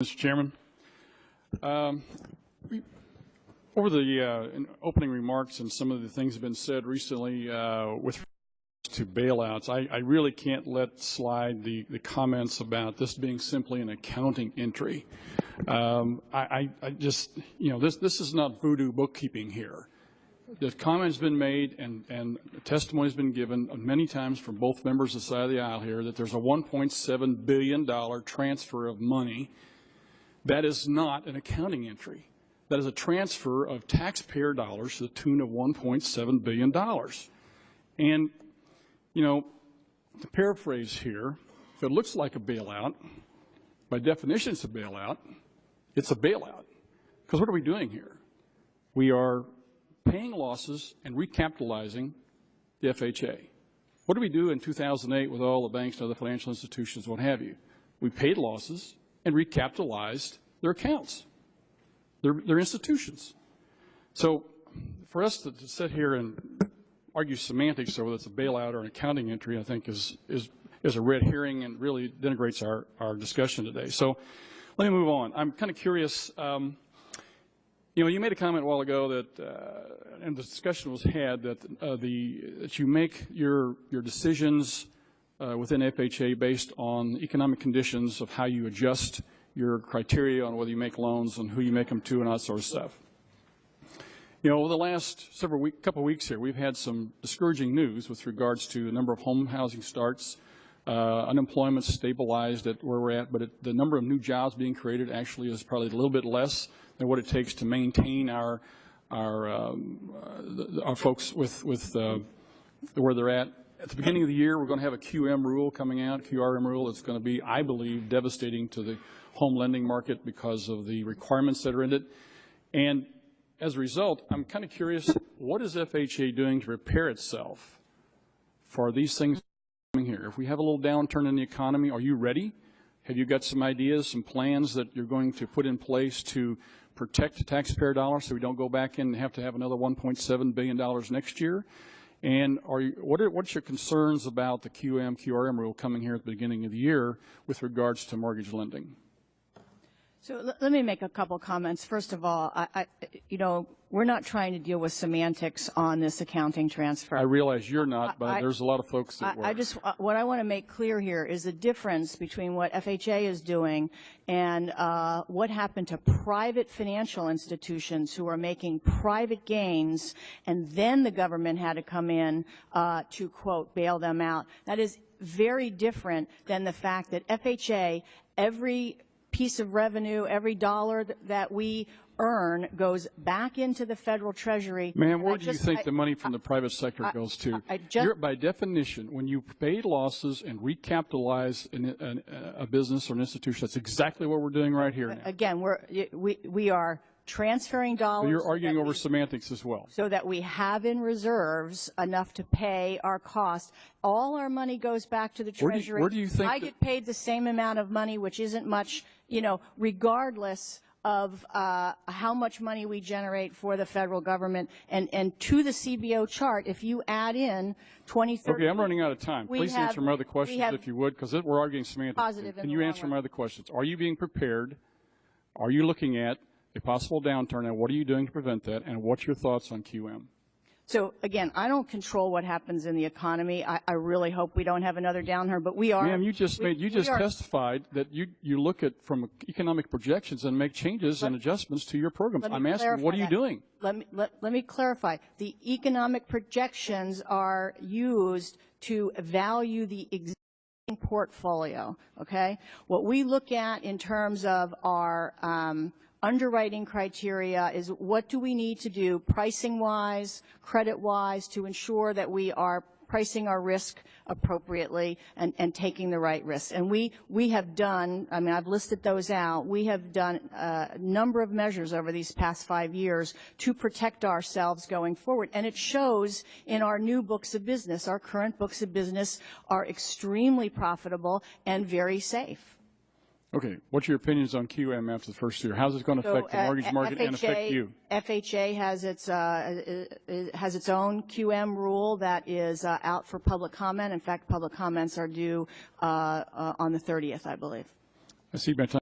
Mr. Chairman, over the opening remarks and some of the things that have been said recently with regards to bailouts, I really can't let slide the comments about this being simply an accounting entry. I just, this is not voodoo bookkeeping here. The comment's been made and testimony has been given many times from both members of the side of the aisle here that there's a $1.7 billion transfer of money. That is not an accounting entry. That is a transfer of taxpayer dollars to the tune of $1.7 billion. And, to paraphrase here, if it looks like a bailout, by definition it's a bailout, it's a bailout. Because what are we doing here? We are paying losses and recapitalizing the FHA. What did we do in 2008 with all the banks and other financial institutions, what have you? We paid losses and recapitalized their accounts, their institutions. So for us to sit here and argue semantics over whether it's a bailout or an accounting entry, I think is a red herring and really denigrates our discussion today. So let me move on. I'm kind of curious. You made a comment a while ago that, and the discussion was had that that you make your decisions within FHA based on economic conditions of how you adjust your criteria on whether you make loans and who you make them to and all that sort of stuff. Over the last couple of weeks here, we've had some discouraging news with regards to the number of home housing starts. Unemployment stabilized at where we're at, but the number of new jobs being created actually is probably a little bit less than what it takes to maintain our folks with where they're at. At the beginning of the year, we're going to have a QM rule coming out, QRM rule. It's going to be, I believe, devastating to the home lending market because of the requirements that are in it. And as a result, I'm kind of curious, what is FHA doing to prepare itself for these things coming here? If we have a little downturn in the economy, are you ready? Have you got some ideas, some plans that you're going to put in place to protect taxpayer dollars so we don't go back in and have to have another $1.7 billion next year? And what's your concerns about the QRM rule coming here at the beginning of the year with regards to mortgage lending? So let me make a couple comments. First of all, we're not trying to deal with semantics on this accounting transfer. I realize you're not, but there's a lot of folks that were. What I want to make clear here is the difference between what FHA is doing and what happened to private financial institutions who are making private gains, and then the government had to come in to, quote, bail them out. That is very different than the fact that FHA, every piece of revenue, every dollar that we earn goes back into the federal treasury. Ma'am, where do you think the money from the private sector goes to? By definition, when you pay losses and recapitalize a business or an institution, that's exactly what we're doing right here now. Again, we are transferring dollars. So you're arguing over semantics as well. So that we have in reserves enough to pay our costs. All our money goes back to the Treasury. Where do you think I get paid the same amount of money, which isn't much, regardless of how much money we generate for the federal government. And to the CBO chart, if you add in 2030. Okay, I'm running out of time. Please answer my other questions if you would, because we're arguing semantics. Can you answer my other questions? Are you being prepared? Are you looking at a possible downturn, and what are you doing to prevent that, and what's your thoughts on QM? So, again, I don't control what happens in the economy. I really hope we don't have another downturn, but we are. Ma'am, you just testified that you look at from economic projections and make changes and adjustments to your programs. I'm asking, what are you doing? Let me clarify. The economic projections are used to value the existing portfolio, okay? What we look at in terms of our underwriting criteria is what do we need to do pricing-wise, credit-wise, to ensure that we are pricing our risk appropriately and taking the right risks. And we have done, I've listed those out, we have done a number of measures over these past 5 years to protect ourselves going forward. And it shows in our new books of business. Our current books of business are extremely profitable and very safe. Okay. What's your opinions on QM after the first year? How's it going to affect the mortgage market and affect you? FHA has its own QM rule that is out for public comment. In fact, public comments are due on the 30th, I believe. I see my time.